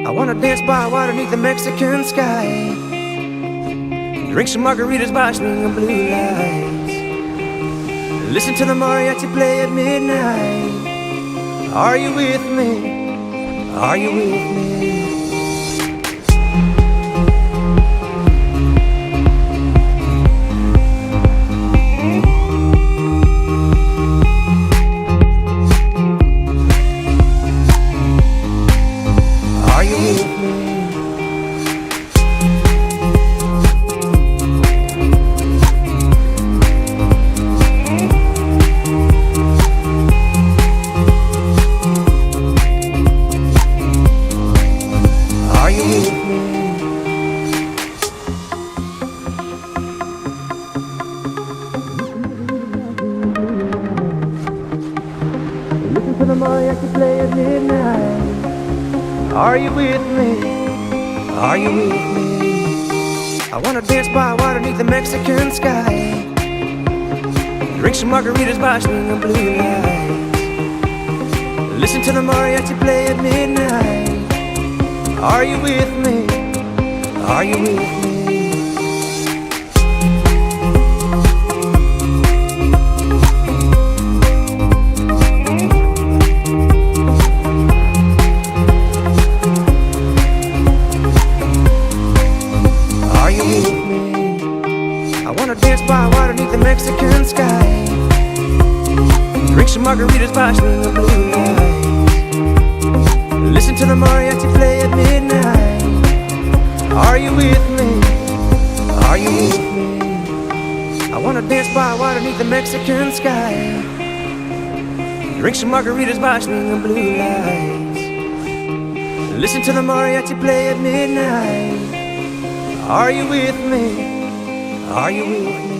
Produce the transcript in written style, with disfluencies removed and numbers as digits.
I wanna dance by water beneath the Mexican sky, drink some margaritas by swinging blue lights, listen to the mariachi play at midnight. Are you with me? Are you with me? To the mariachi play at midnight. Are you with me? Are you with me? I wanna dance by water beneath the Mexican sky, drink some margaritas by swinging blue lights, listen to the mariachi play at midnight. Are you with me? Are you with me? I wanna dance by water beneath the Mexican sky, drink some margaritas by swinging blue lights, listen to the mariachi play at midnight. Are you with me? Are you with me? I wanna dance by water beneath the Mexican sky, drink some margaritas by swinging blue lights, listen to the mariachi play at midnight. Are you with me? Are you with me?